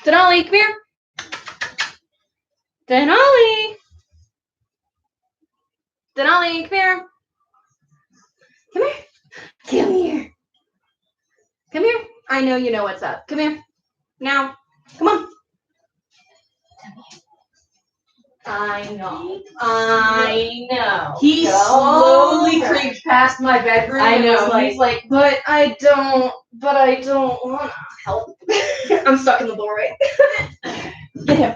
Denali, come here. Denali. Denali, come here. Come here. Come here. Come here. I know you know what's up. Come here. Now. Come on. I know. He slowly creeped past my bedroom. I know. And He's like, but I don't want to help. I'm stuck in the doorway. Get him.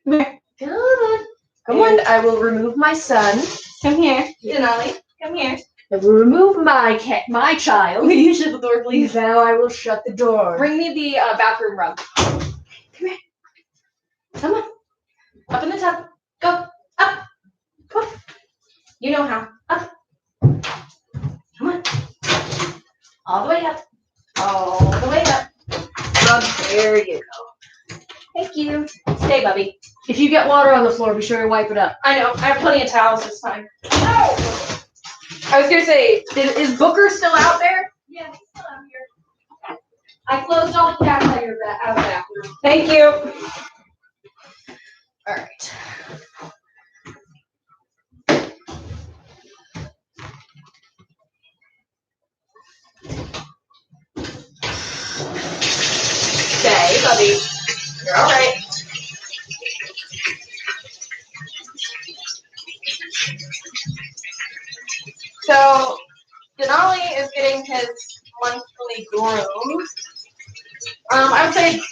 Come here. Come on. I will remove my son. Come here. Denali. Come here. I will remove my child. Will you shut the door, please? Now I will shut the door. Bring me the bathroom rug. Come here. Come on. Up in the tub. Go. Up. Come on. You know how. Up. Come on. All the way up. All the way up. Rub. There you go. Thank you. Stay, Bubby. If you get water on the floor, be sure to wipe it up. I know. I have plenty of towels this time. Oh! I was going to say, is Booker still out there? Yeah, he's still out here. I closed all the cats out of the bathroom. Thank you. All right. Stay, Bubby. You're all right. So, Denali is getting his monthly groom. I would say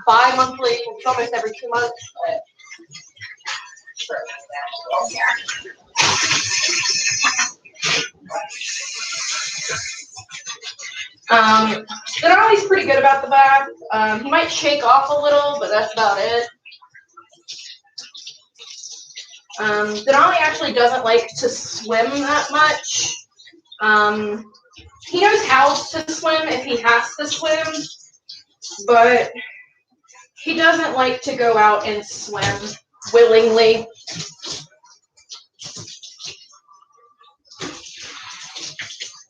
bi-monthly, it's almost every 2 months. But Denali's pretty good about the bath. He might shake off a little, but that's about it. Denali actually doesn't like to swim that much. He knows how to swim if he has to swim, but he doesn't like to go out and swim willingly.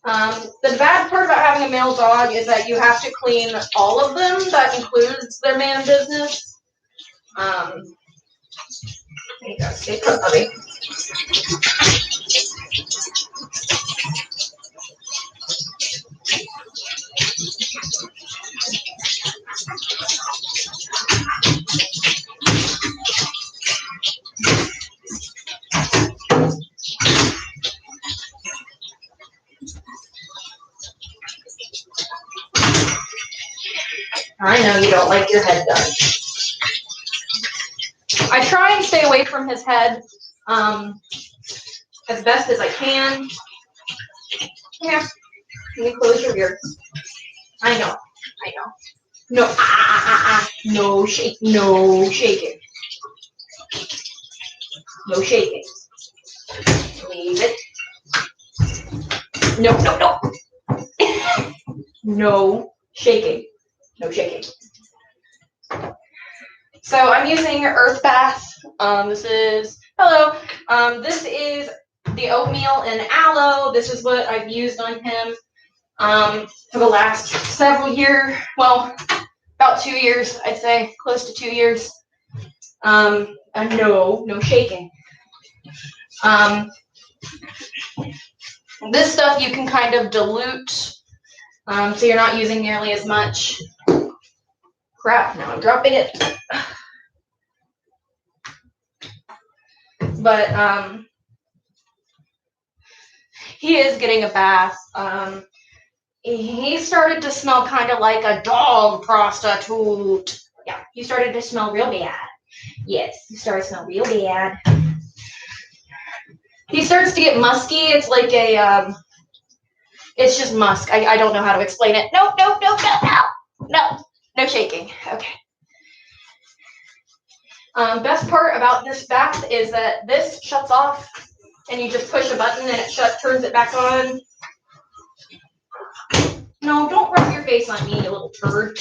The bad part about having a male dog is that you have to clean all of them. That includes their man business. There you go. Stay put, Bubby. I know you don't like your head done. I try and stay away from his head as best as I can. Yeah. Can you close your ears? I know. No, no shake, no shaking. No shaking. Leave it. No. No shaking. No shaking. So I'm using Earth Bath. This is the oatmeal and aloe. This is what I've used on him for the last several years. Well, about 2 years, I'd say, close to 2 years. And no shaking. This stuff you can kind of dilute, so you're not using nearly as much. Crap, now I'm dropping it. But he is getting a bath. He started to smell kind of like a dog prostitute. Yeah, he started to smell real bad. Yes, he started to smell real bad. He starts to get musky. It's like it's just musk. I don't know how to explain it. No shaking. Okay. Best part about this bath is that this shuts off, and you just push a button and it turns it back on. No, don't rub your face on me, you little turd.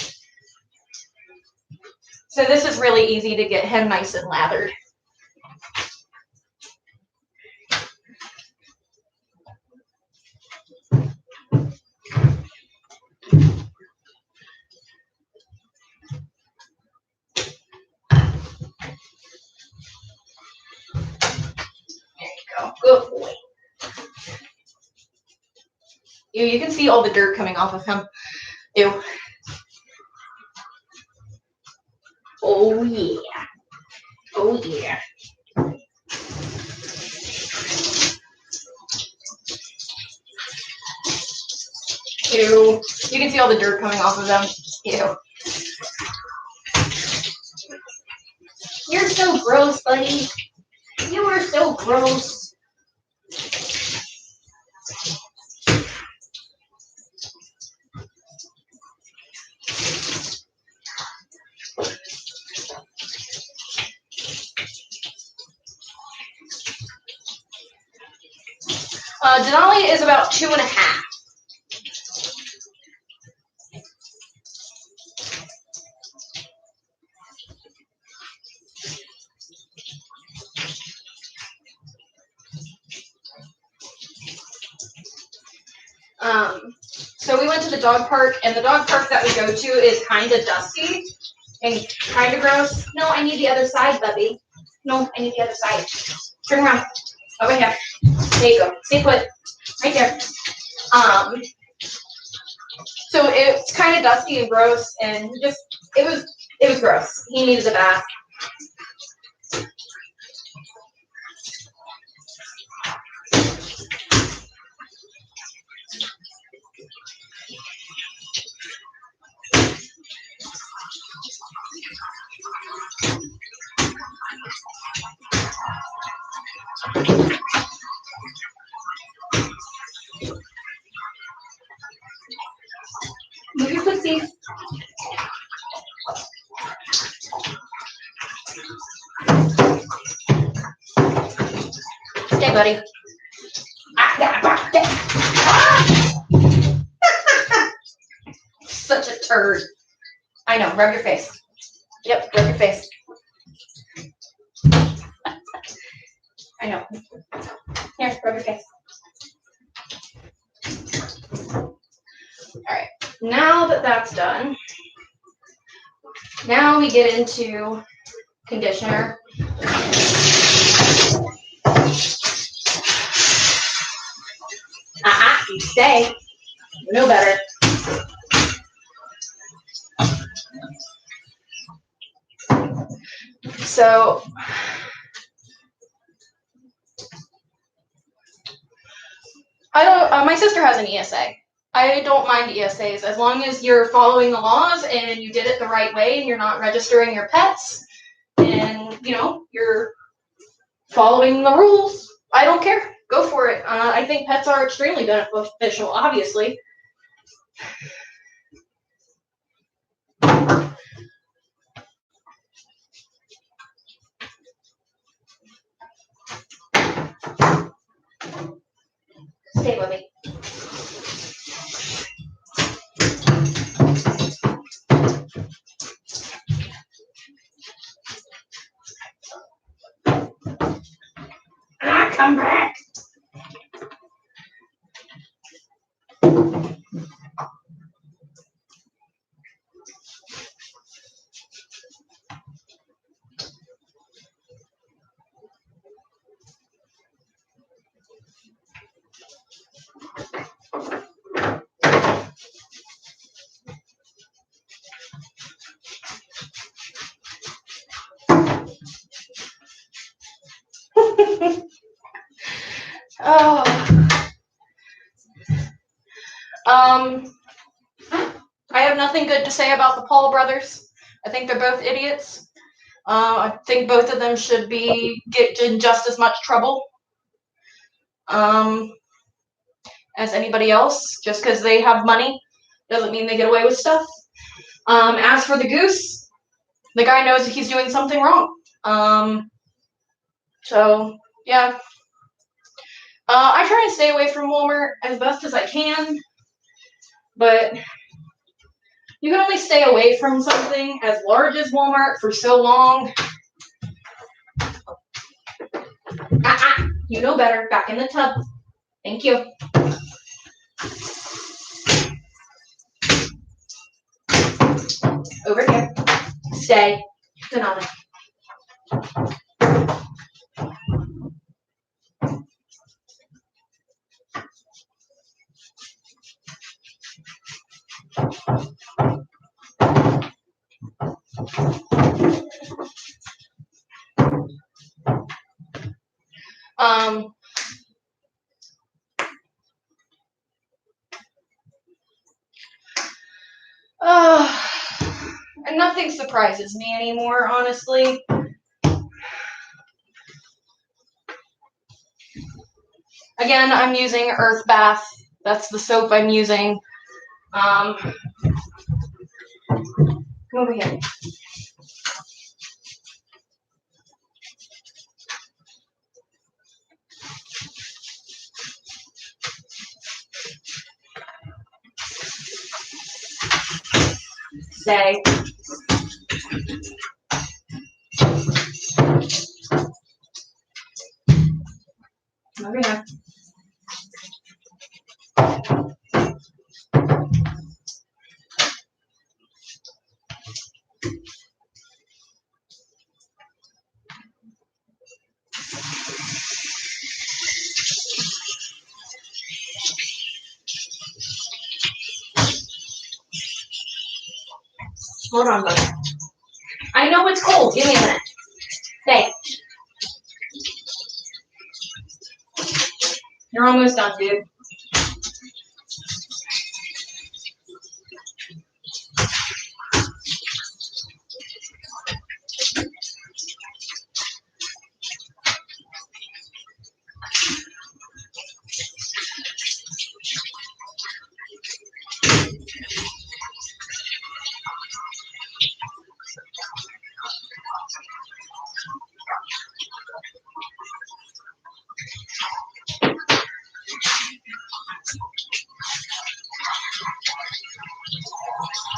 So this is really easy to get him nice and lathered. Ew, you can see all the dirt coming off of him. Ew. Oh yeah. Oh yeah. Ew. You can see all the dirt coming off of them. Ew. You're so gross, buddy. You are so gross. Denali is about 2.5. So we went to the dog park, and the dog park that we go to is kind of dusty and kind of gross. No, I need the other side, Bubby. No, I need the other side. Turn around. Over here. There you go. Stay put. Right there. So it's kind of dusty and gross, and it was gross. He needed a bath. Move your pussy. Stay, buddy. Such a turd. I know. Rub your face. Yep, rub your face. I know. Here, rub your face. All right. Now that that's done, now we get into conditioner. You stay. You know better. So, I don't. My sister has an ESA. I don't mind ESAs as long as you're following the laws and you did it the right way and you're not registering your pets and you're following the rules. I don't care. Go for it. I think pets are extremely beneficial, obviously. Stay with me. Come back. Oh. I have nothing good to say about the Paul brothers. I think they're both idiots. I think both of them should get in just as much trouble as anybody else. Just because they have money doesn't mean they get away with stuff. As for the goose, the guy knows he's doing something wrong. So, yeah. I try to stay away from Walmart as best as I can, but you can only stay away from something as large as Walmart for so long. You know better. Back in the tub. Thank you. Over here. Stay. Denali. And nothing surprises me anymore, honestly. Again, I'm using Earth Bath. That's the soap I'm using. Come over here. Stay. Over here. Hold on, buddy. I know it's cold. Give me a minute. Stay. You're almost done, dude.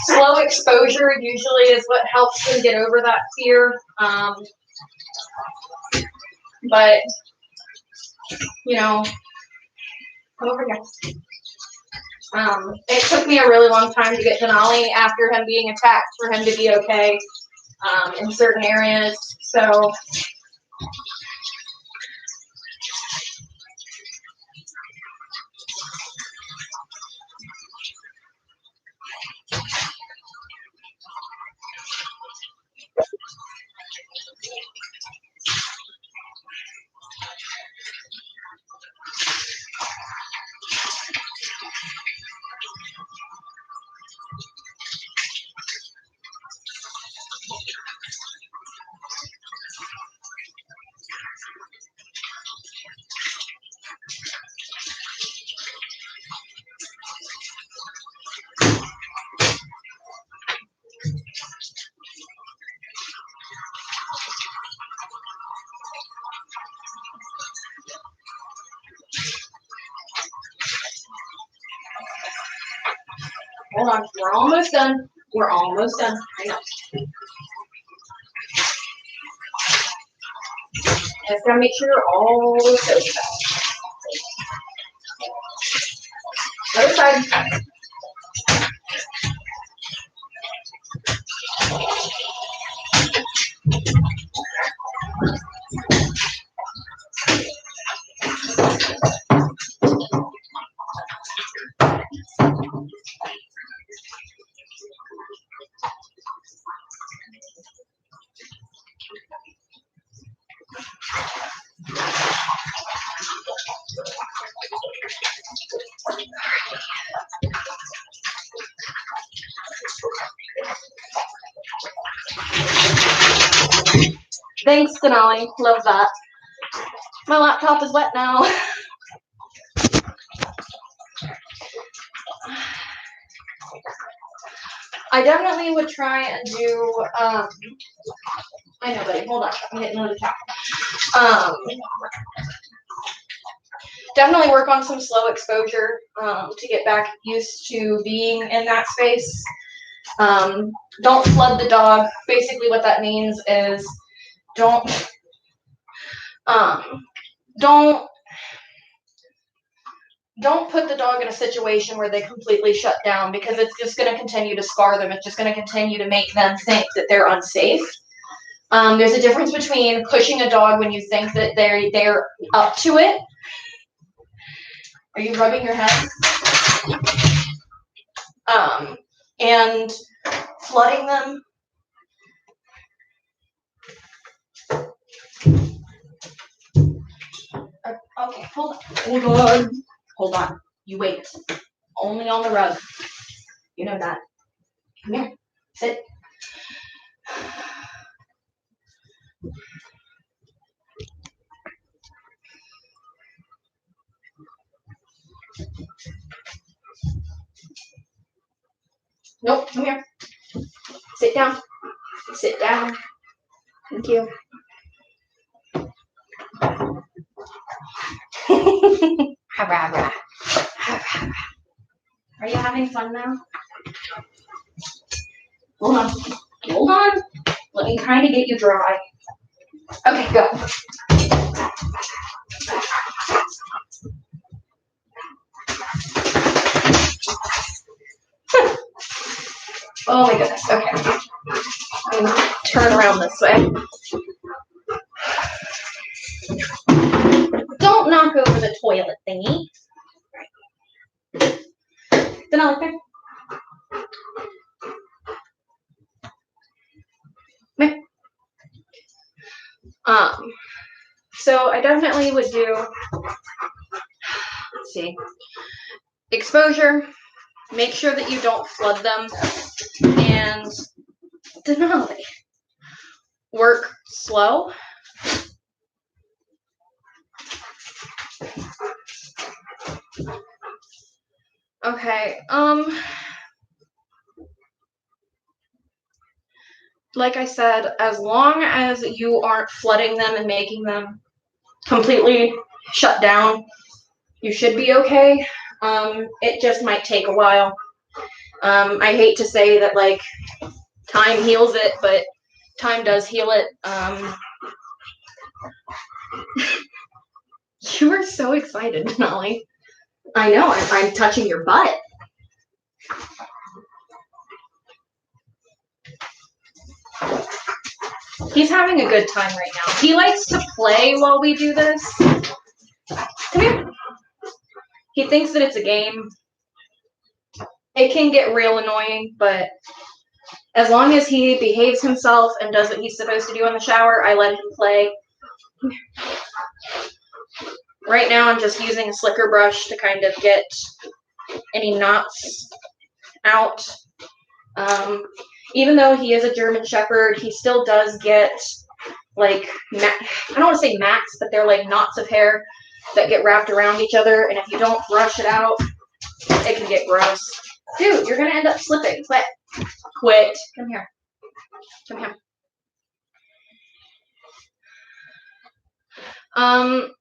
Slow exposure usually is what helps them get over that fear. But, you know, come over here. It took me a really long time to get Denali after him being attacked for him to be okay in certain areas. So, hold on. We're almost done. We're almost done. Hang on. Just gotta make sure you're all soaked up. Other side. Thanks, Denali. Love that. My laptop is wet now. I definitely would try and do, I know, buddy, hold on. I'm getting another towel. Definitely work on some slow exposure to get back used to being in that space. Don't flood the dog. Basically what that means is don't put the dog in a situation where they completely shut down, because it's just going to continue to scar them. It's just going to continue to make them think that they're unsafe. There's a difference between pushing a dog when you think that they're up to it. Are you rubbing your head? and flooding them. Okay, hold on. You wait. Only on the rug. You know that. Come here. Sit. Nope, come here. Sit down. Sit down. Thank you. Are you having fun now? Hold on. Hold on. Let me kind of get you dry. Okay, go. Oh my goodness. Okay. I'm gonna turn around this way. Don't knock over the toilet thingy. Denali, come here. So I definitely would do, let's see, exposure, make sure that you don't flood them, and Denali, work slow. Okay, like I said, as long as you aren't flooding them and making them completely shut down, you should be okay. It just might take a while. I hate to say that, like, time heals it, but time does heal it. You are so excited, Denali. I know, I'm touching your butt. He's having a good time right now. He likes to play while we do this. Come here. He thinks that it's a game. It can get real annoying, but as long as he behaves himself and does what he's supposed to do in the shower, I let him play. Right now, I'm just using a slicker brush to kind of get any knots out. Even though he is a German Shepherd, he still does get, like, I don't want to say mats, but they're like knots of hair that get wrapped around each other, and if you don't brush it out, it can get gross. Dude, you're going to end up slipping. Quit. Quit. Come here. Come here.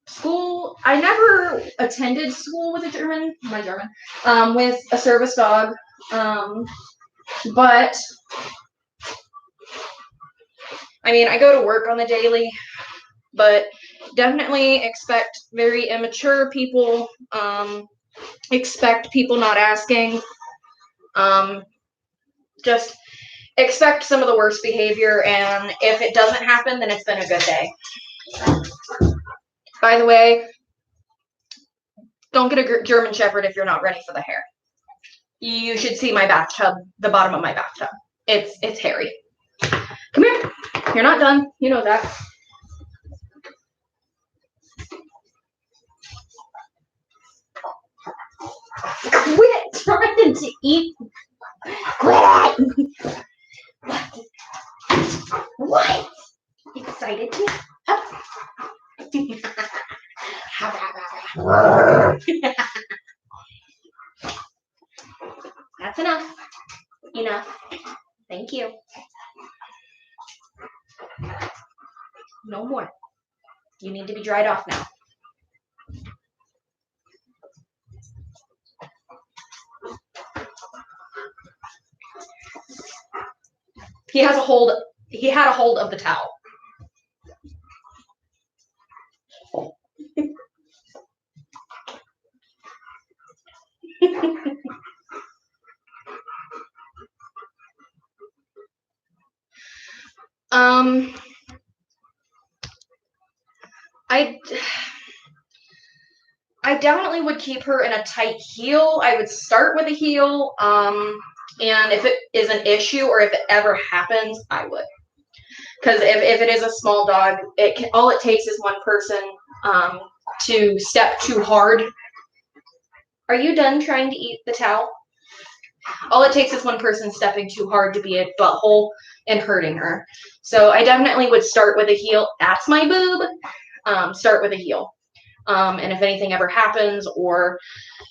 School, I never attended school with a with a service dog. But I mean, I go to work on the daily, but definitely expect very immature people, expect people not asking, just expect some of the worst behavior, and if it doesn't happen, then it's been a good day. By the way, don't get a German Shepherd if you're not ready for the hair. You should see my bathtub, the bottom of my bathtub. It's hairy. Come here. You're not done. You know that. Quit trying to eat. Quit it. What? Excited to? Up. That's enough. Enough. Thank you. No more. You need to be dried off now. He had a hold of the towel. I definitely would keep her in a tight heel. I would start with a heel. And if it is an issue or if it ever happens, I would. Because if it is a small dog, all it takes is one person to step too hard. Are you done trying to eat the towel? All it takes is one person stepping too hard to be a butthole and hurting her. So I definitely would start with a heel. That's my boob. Start with a heel. And if anything ever happens, or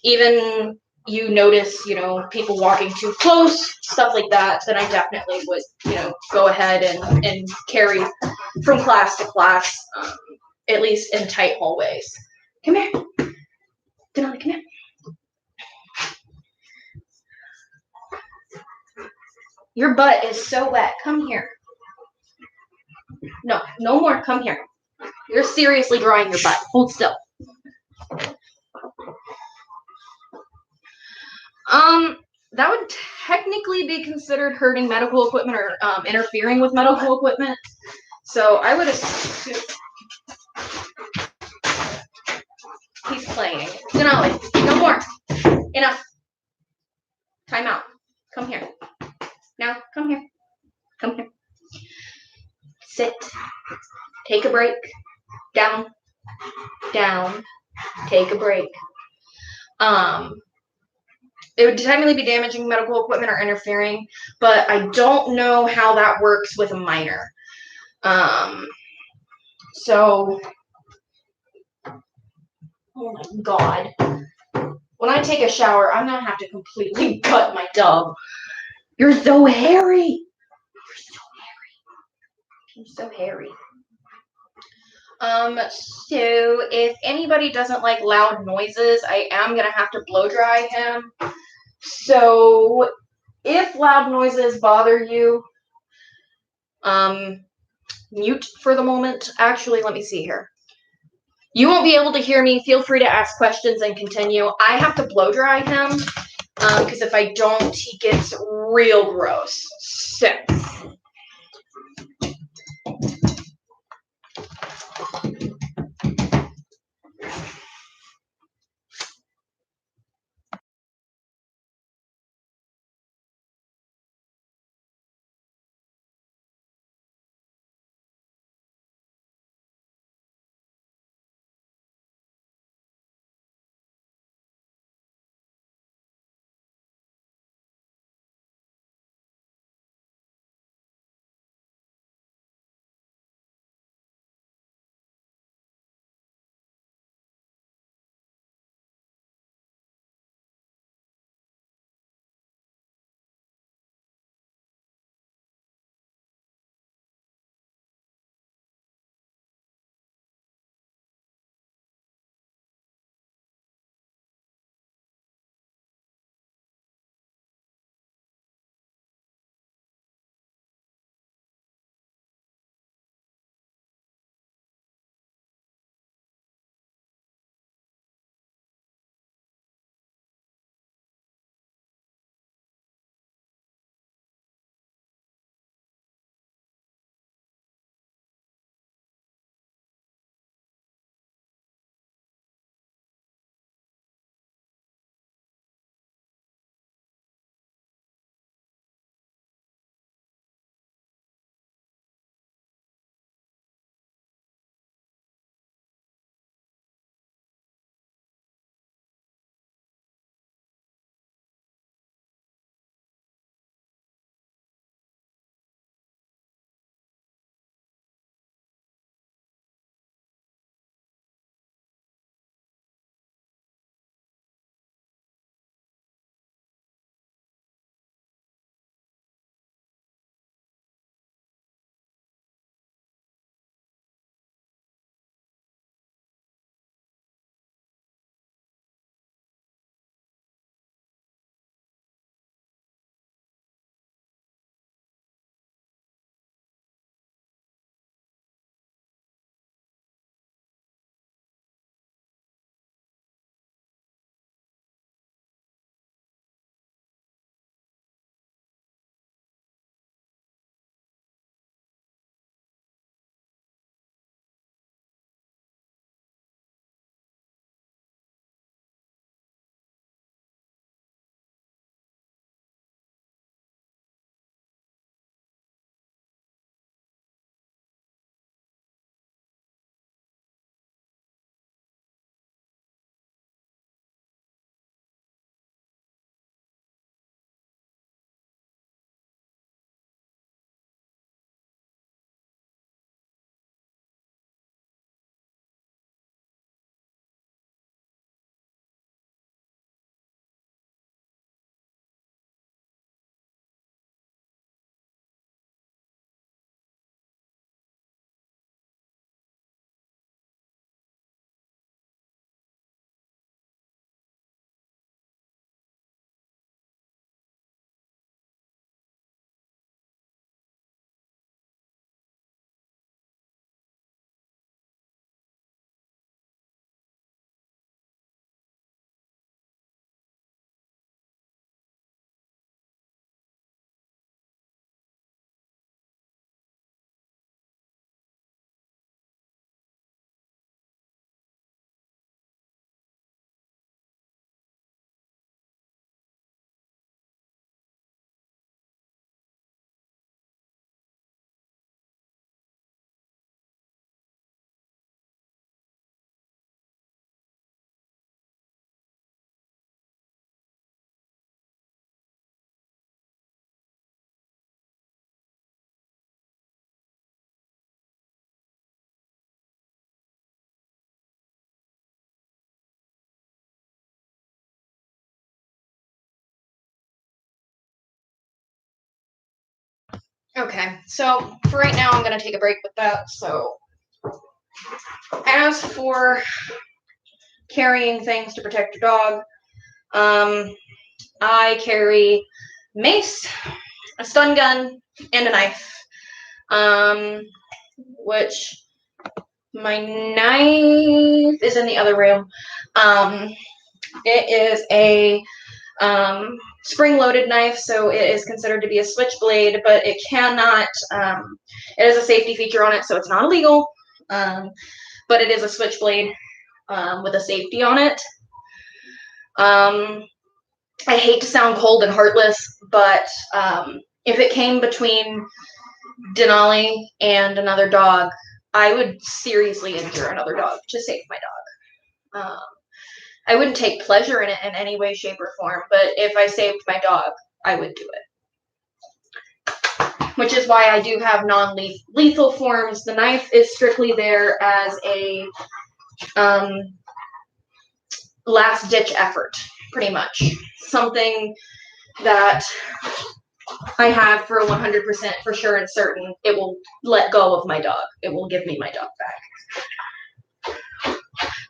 even you notice, people walking too close, stuff like that, then I definitely would, go ahead and carry from class to class, at least in tight hallways. Come here. Denali, come here. Your butt is so wet. Come here. No, no more. Come here. You're seriously drying your butt. Hold still. That would technically be considered hurting medical equipment or interfering with medical equipment. So I would assume he's playing. Denali, no more. Enough. Time out. Come here. Now, come here. Come here. Sit. Take a break. Down. Down. Take a break. It would technically be damaging medical equipment or interfering, but I don't know how that works with a minor. So, oh my God. When I take a shower, I'm gonna have to completely gut my dog. You're so hairy. You're so hairy. So if anybody doesn't like loud noises, I am gonna have to blow dry him. So if loud noises bother you, mute for the moment. Actually, let me see here. You won't be able to hear me. Feel free to ask questions and continue. I have to blow dry him because if I don't, he gets real gross. So. Okay, so for right now, I'm going to take a break with that. So, as for carrying things to protect your dog, I carry mace, a stun gun, and a knife. Which my knife is in the other room. It is a spring-loaded knife, so it is considered to be a switchblade, but it cannot. It has a safety feature on it, so it's not illegal. But it is a switchblade with a safety on it. I hate to sound cold and heartless, but if it came between Denali and another dog, I would seriously injure another dog to save my dog. I wouldn't take pleasure in it in any way, shape, or form, but if I saved my dog, I would do it. Which is why I do have non-lethal forms. The knife is strictly there as a last-ditch effort, pretty much. Something that I have for 100% for sure and certain. It will let go of my dog. It will give me my dog back.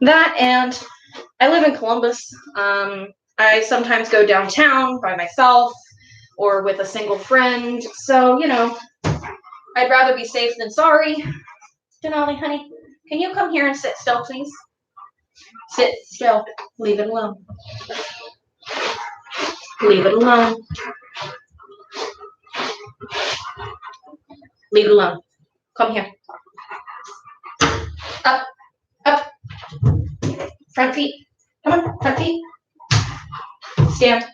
That, and I live in Columbus. I sometimes go downtown by myself or with a single friend. So, you know, I'd rather be safe than sorry. Denali, honey, can you come here and sit still, please? Sit still. Leave it alone. Leave it alone. Leave it alone. Come here. Up. Up. Front feet. Come on, front feet. Stand.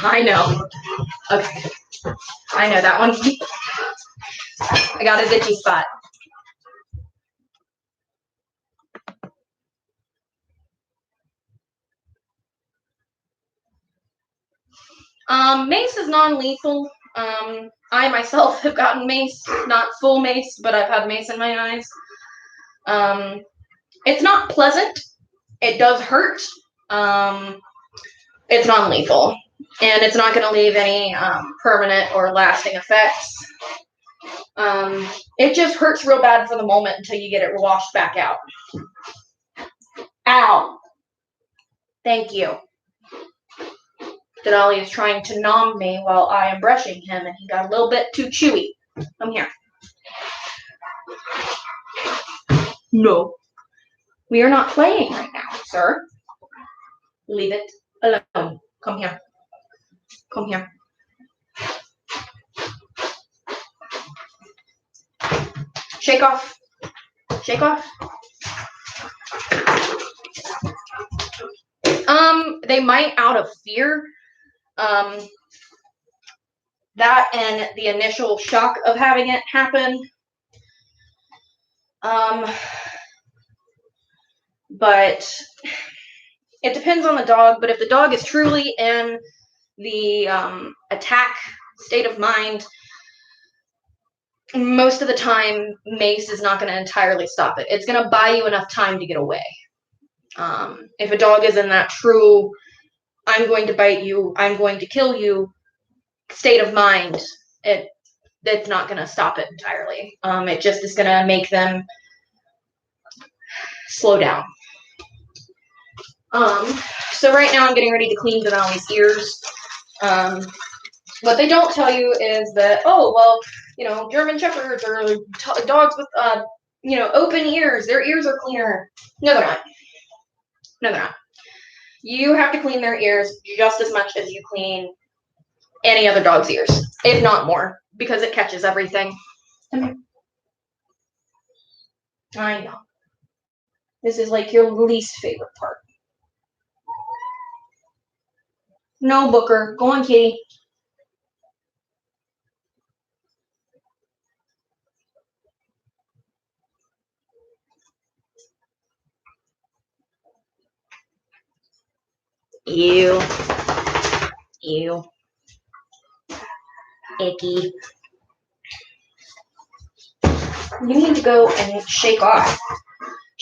I know. Okay. I know that one. I got a itchy spot. Mace is non-lethal. I myself have gotten mace, not full mace, but I've had mace in my eyes. It's not pleasant. It does hurt. It's non-lethal, and it's not going to leave any permanent or lasting effects. It just hurts real bad for the moment until you get it washed back out. Ow. Thank you. Denali is trying to nom me while I am brushing him, and he got a little bit too chewy. Come here. No. We are not playing right now, sir. Leave it alone. Come here. Come here. Shake off. Shake off. They might out of fear. That and the initial shock of having it happen. But it depends on the dog. But if the dog is truly in the attack state of mind, most of the time, mace is not going to entirely stop it. It's going to buy you enough time to get away. If a dog is in that true, I'm going to bite you, I'm going to kill you state of mind, it's not going to stop it entirely. It just is going to make them slow down. So right now I'm getting ready to clean Denali's ears. What they don't tell you is that, oh, well, you know, German Shepherds or dogs with, you know, open ears, their ears are cleaner. No, they're not. No, they're not. You have to clean their ears just as much as you clean any other dog's ears, if not more, because it catches everything. I know. This is like your least favorite part. No, Booker. Go on, kitty. Ew. Ew. Icky. You need to go and shake off.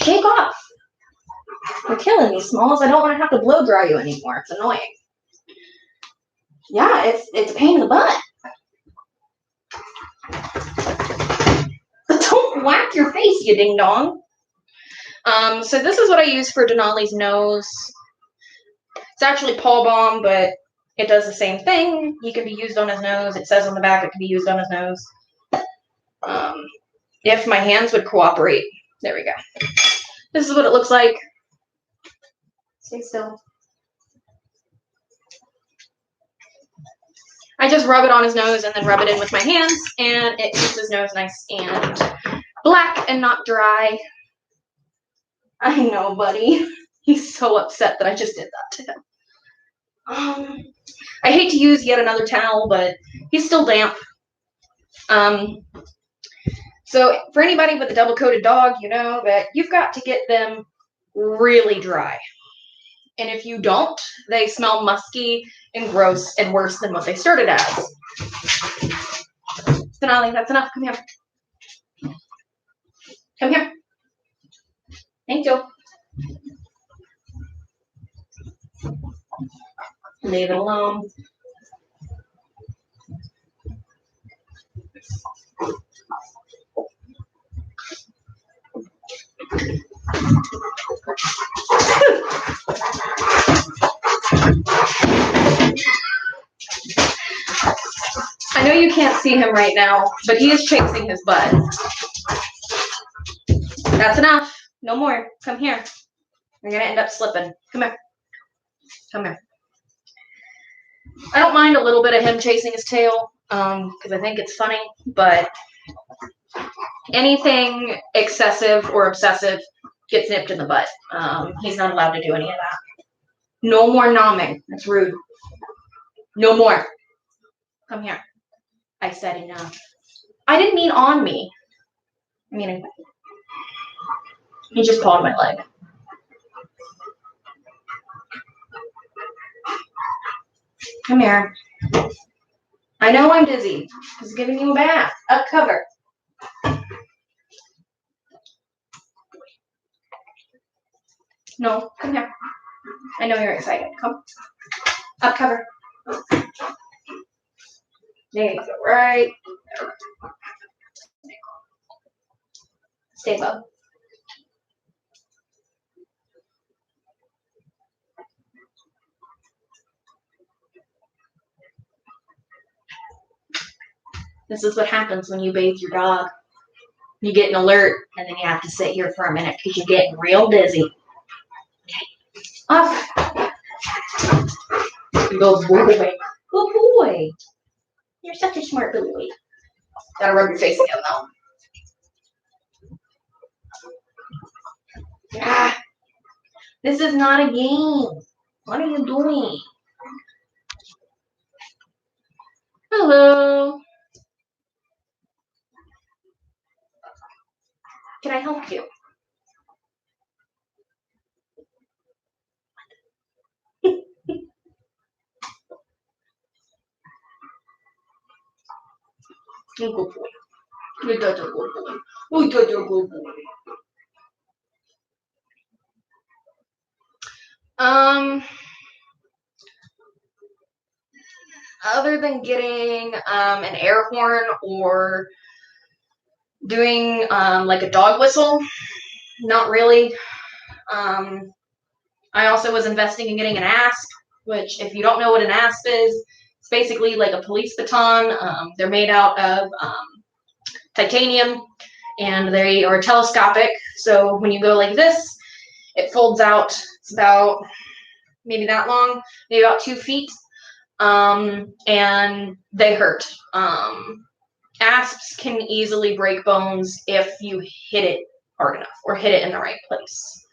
Shake off. You're killing me, Smalls. I don't want to have to blow dry you anymore. It's annoying. Yeah, it's a pain in the butt. Don't whack your face, you ding dong. So this is what I use for Denali's nose. It's actually Paw Balm, but it does the same thing. He can be used on his nose. It says on the back it can be used on his nose. If my hands would cooperate. There we go. This is what it looks like. Stay still. I just rub it on his nose and then rub it in with my hands, and it keeps his nose nice and black and not dry. I know, buddy. He's so upset that I just did that to him. I hate to use yet another towel, but he's still damp. So for anybody with a double-coated dog, you know that you've got to get them really dry. And if you don't, they smell musky and gross and worse than what they started as. Denali, that's enough. Come here. Come here. Thank you. Leave it alone. I know you can't see him right now, but he is chasing his butt. That's enough. No more. Come here. You're going to end up slipping. Come here. Come here. I don't mind a little bit of him chasing his tail because I think it's funny, but anything excessive or obsessive gets nipped in the butt. He's not allowed to do any of that. No more nomming. That's rude. No more. Come here. I said enough. I didn't mean on me. I mean, he just pawed my leg. Come here. I know I'm dizzy. He's giving you a bath. Up cover. No, come here. I know you're excited. Come. Up cover. There you go. Right. Stay low. This is what happens when you bathe your dog. You get an alert, and then you have to sit here for a minute because you're getting real dizzy. Okay. Off. Good boy. Good boy. You're such a smart boy. Gotta rub your face again, though. Ah, this is not a game. What are you doing? Hello. Can I help you? Good boy. You're such a good boy. You're such a good boy. Other than getting an air horn or doing like a dog whistle, not really. I also was investing in getting an asp, which if you don't know what an asp is, it's basically like a police baton. They're made out of titanium and they are telescopic. So when you go like this, it folds out. It's about maybe that long, maybe about 2 feet. And they hurt. Asps can easily break bones if you hit it hard enough or hit it in the right place.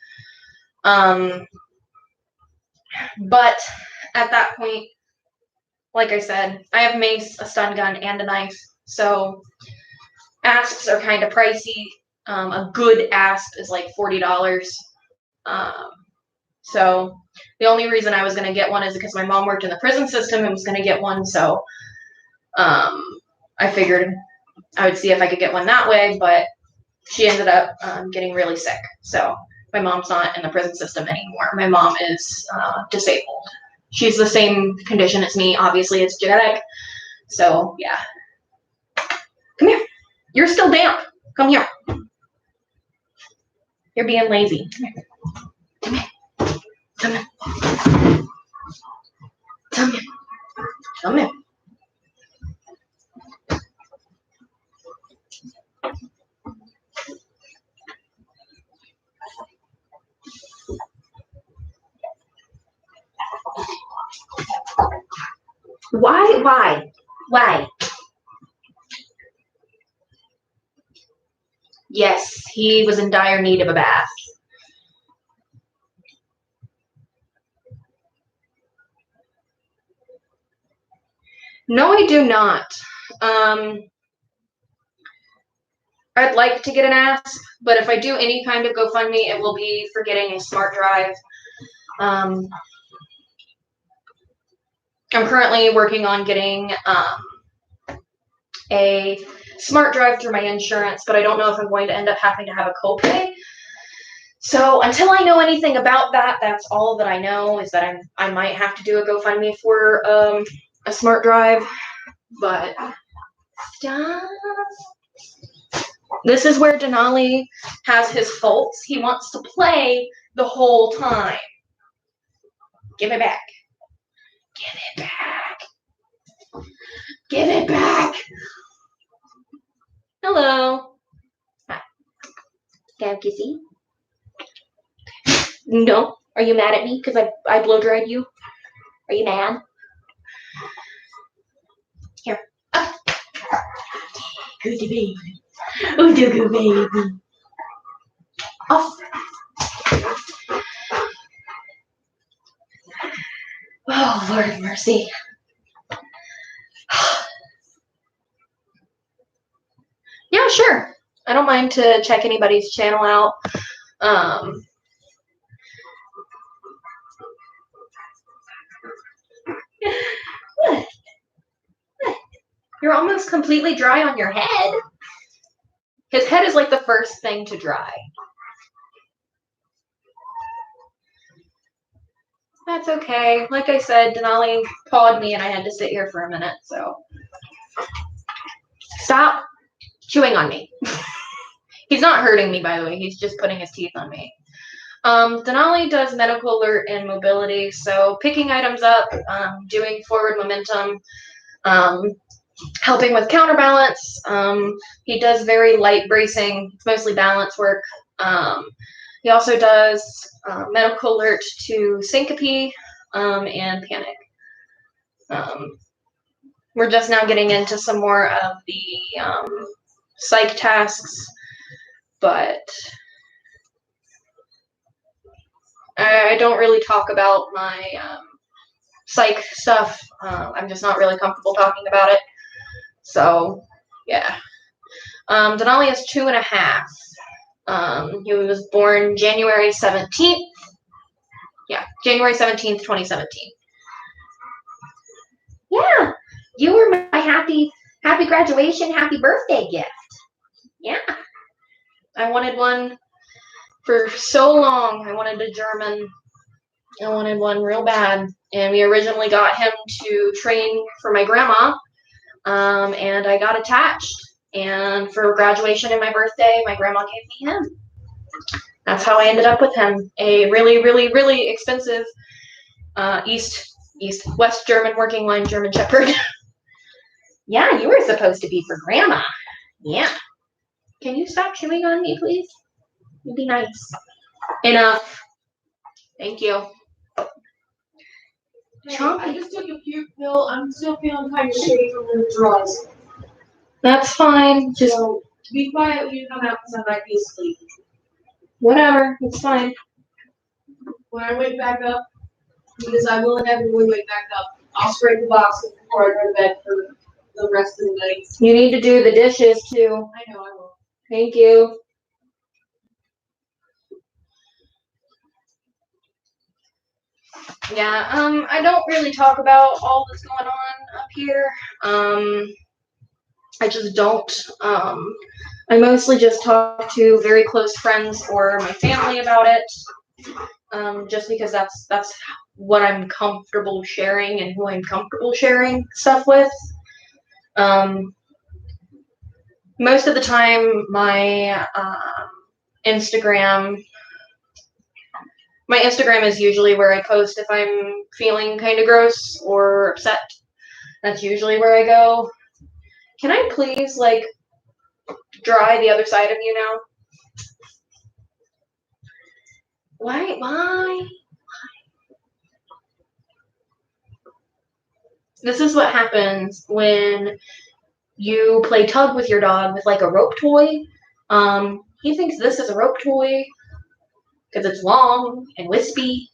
But at that point, like I said, I have mace, a stun gun, and a knife. So asps are kind of pricey. A good asp is like $40. So the only reason I was going to get one is because my mom worked in the prison system and was going to get one. So I figured I would see if I could get one that way, but she ended up getting really sick. So my mom's not in the prison system anymore. My mom is disabled. she's the same condition as me. Obviously, it's genetic. So, yeah. Come here. You're still damp. Come here. You're being lazy. Come here. Come here. Come here. Come here. Why? Yes, he was in dire need of a bath. No, I do not. I'd like to get an ask, but if I do any kind of GoFundMe, it will be for getting a smart drive. I'm currently working on getting a smart drive through my insurance, but I don't know if I'm going to end up having to have a copay. So until I know anything about that, that's all that I know, is that I might have to do a GoFundMe for a smart drive. But stop. This is where Denali has his faults. He wants to play the whole time. Give it back. Give it back. Give it back. Hello. Hi. Can I have a kissy? No. Are you mad at me because I blow dried you? Are you mad? Here. Up. Good baby. Oh, good baby. Off. Oh, Lord have mercy. Yeah, sure. I don't mind to check anybody's channel out. You're almost completely dry on your head. His head is like the first thing to dry. That's okay. Like I said, Denali pawed me and I had to sit here for a minute, so. Stop chewing on me. He's not hurting me, by the way. He's just putting his teeth on me. Denali does medical alert and mobility, so picking items up, doing forward momentum, helping with counterbalance. He does very light bracing. It's mostly balance work. He also does medical alert to syncope and panic. We're just now getting into some more of the psych tasks, but I don't really talk about my psych stuff. I'm just not really comfortable talking about it. So, yeah. Denali is 2.5. He was born January 17th. Yeah, January 17th, 2017. Yeah, you were my happy graduation, happy birthday gift. Yeah. I wanted one for so long. I wanted a German. I wanted one real bad. And we originally got him to train for my grandma. And I got attached. And for graduation and my birthday, my grandma gave me him. That's how I ended up with him. A really, really, really expensive West German working line German Shepherd. Yeah, you were supposed to be for grandma. Yeah. Can you stop chewing on me, please? It'd be nice. Enough. Thank you. Hey, I just took a puke pill. I'm still feeling kind of shitty from the withdrawals. That's fine. Just So be quiet when you come out because I might be asleep. whatever. It's fine. When I wake back up, because I will inevitably wake back up, I'll scrape the box before I go to bed for the rest of the night. You need to do the dishes too. I know I will. Thank you. Yeah, I don't really talk about all that's going on up here. I just don't. I mostly just talk to very close friends or my family about it. Just because that's what I'm comfortable sharing and who I'm comfortable sharing stuff with. Most of the time, my Instagram is usually where I post if I'm feeling kind of gross or upset. That's usually where I go. Can I please, like, dry the other side of you now? Why? This is what happens when you play tug with your dog with, like, a rope toy. He thinks this is a rope toy because it's long and wispy,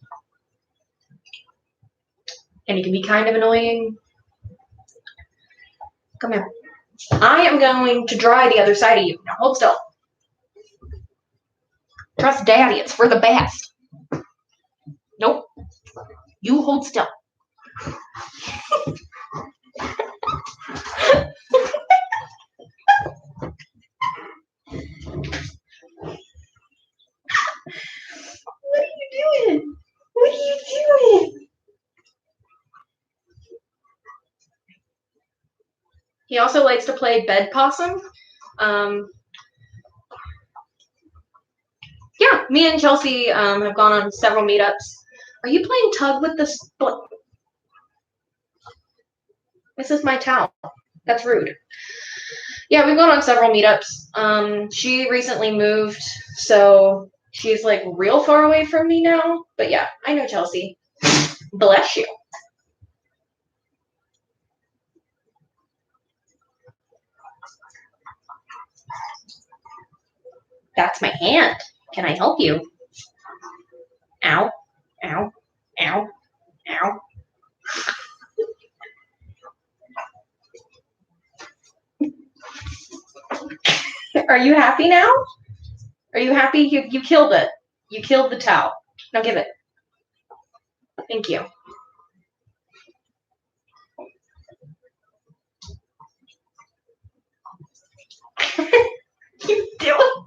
and it can be kind of annoying. Come here. I am going to dry the other side of you. Now hold still. Trust Daddy, it's for the best. Nope. You hold still. What are you doing? What are you doing? He also likes to play bed possum. Yeah, me and Chelsea have gone on several meetups. Are you playing tug with this? This is my towel. That's rude. Yeah, we've gone on several meetups. She recently moved, so she's like real far away from me now. But yeah, I know Chelsea. Bless you. That's my hand. Can I help you? Ow, ow, ow, ow. Are you happy now? Are you happy? You killed it. You killed the towel. Now give it. Thank you. You do it.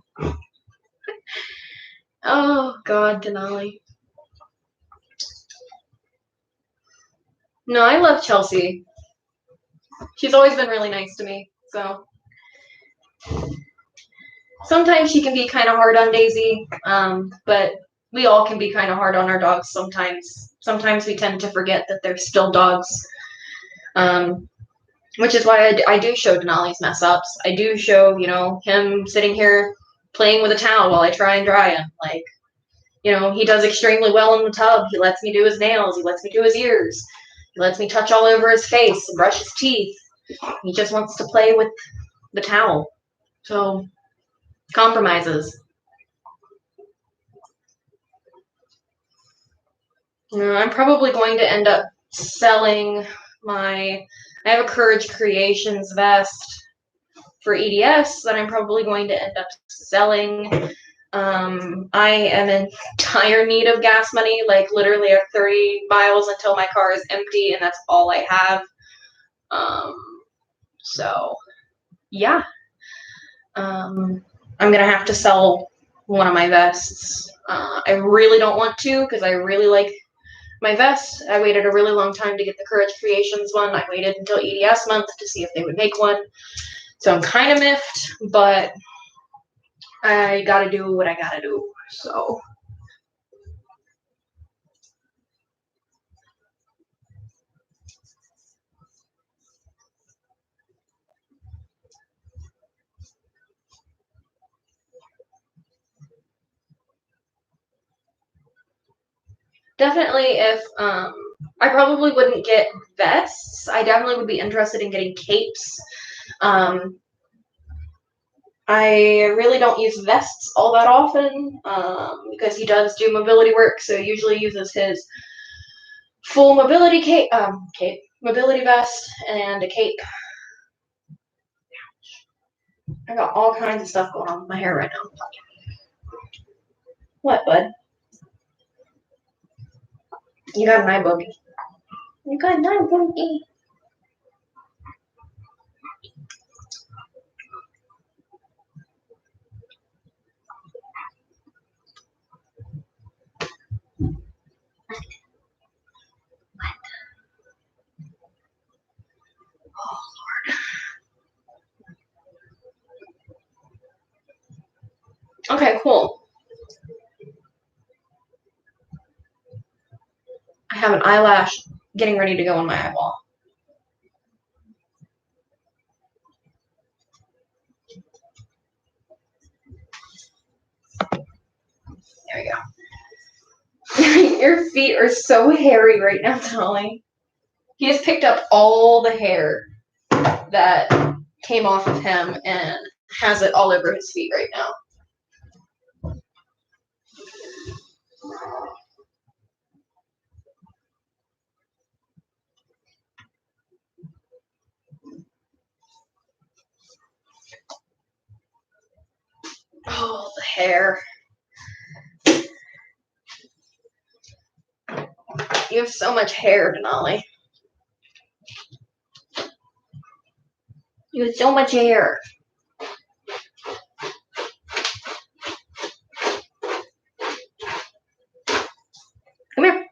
Oh God, Denali. No, I love Chelsea. She's always been really nice to me. So sometimes she can be kind of hard on Daisy, but we all can be kind of hard on our dogs sometimes. Sometimes we tend to forget that they're still dogs, which is why I do show Denali's mess ups. I do show, him sitting here playing with a towel while I try and dry him. Like, he does extremely well in the tub. He lets me do his nails. He lets me do his ears. He lets me touch all over his face and brush his teeth. He just wants to play with the towel. So, compromises. I'm probably going to end up selling I have a Courage Creations vest for EDS that I'm probably going to end up selling. I am in dire need of gas money. Like, literally, I have 30 miles until my car is empty, and that's all I have. So, yeah. I'm going to have to sell one of my vests. I really don't want to because I really like my vest. I waited a really long time to get the Courage Creations one. I waited until EDS month to see if they would make one. So I'm kind of miffed, but I gotta do what I gotta do. So. Definitely if, I probably wouldn't get vests. I definitely would be interested in getting capes. I really don't use vests all that often, because he does do mobility work, so he usually uses his full mobility mobility vest and a cape. I got all kinds of stuff going on with my hair right now. What, bud? You got an eye boogie. You got an eye boogie. have an eyelash getting ready to go on my eyeball. There we go. Your feet are so hairy right now, Denali. He has picked up all the hair that came off of him and has it all over his feet right now. Oh, the hair. You have so much hair, Denali. You have so much hair. Come here.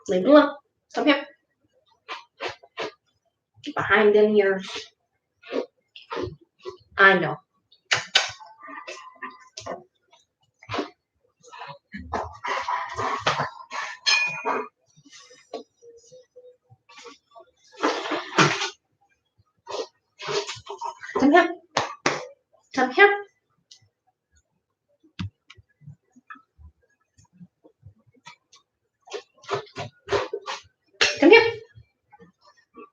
Leave it alone. Come here. Get behind them ears. I know. Come here. Come here. Come here.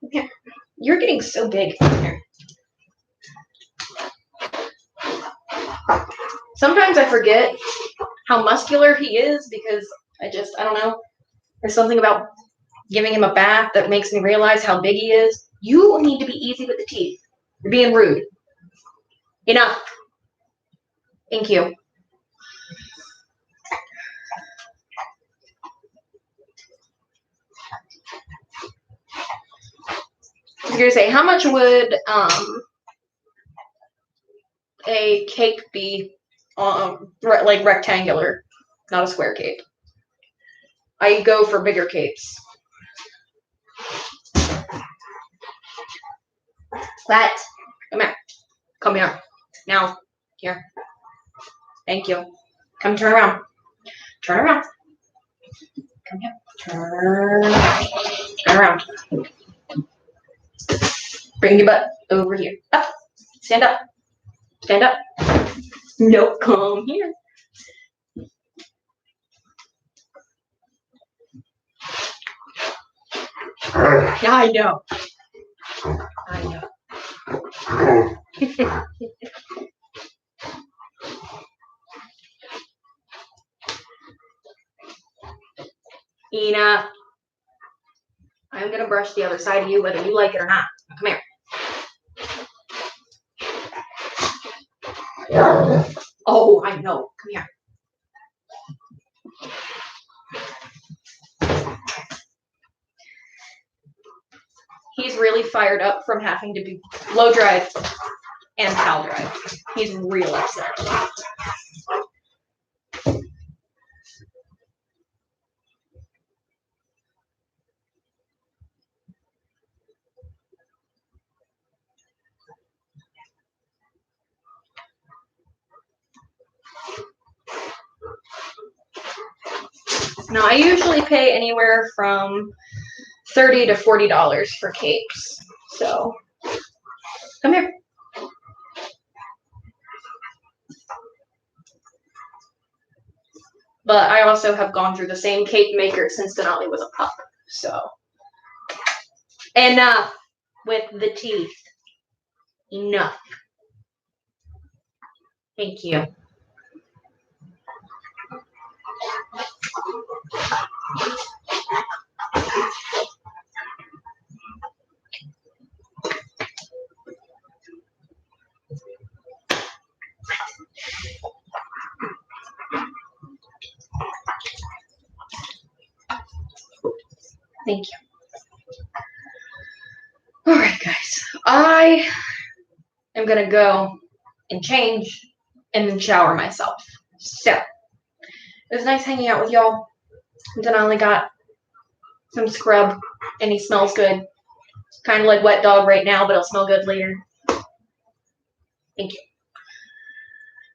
Come here. You're getting so big. Come here. Sometimes I forget how muscular he is because I don't know. There's something about giving him a bath that makes me realize how big he is. You need to be easy with the teeth. You're being rude. Enough. Thank you. I was gonna say, how much would a cape be? Like rectangular, not a square cape. I go for bigger capes. What? Come here. Come here. Now. Here. Thank you. Come turn around. Turn around. Come here. Turn around. Bring your butt over here. Up. Stand up. Stand up. No, come here. I know. I know. Enough. I'm going to brush the other side of you whether you like it or not. Come here. Oh, I know. Come here. He's really fired up from having to be blow dried and towel dried. He's real upset. Now, I usually pay anywhere from $30 to $40 for capes. So, come here. But I also have gone through the same cape maker since Denali was a pup. So, enough with the teeth. Enough. Thank you. Thank you. All right, guys. I am going to go and change and then shower myself. So, it was nice hanging out with y'all. Denali got some scrub, and he smells good. Kind of like wet dog right now, but it'll smell good later. Thank you.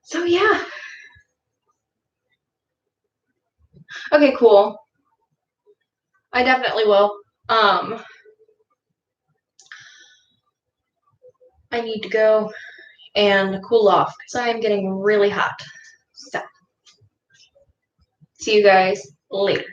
So, yeah. Okay, cool. I definitely will. I need to go and cool off because I am getting really hot. So, see you guys later.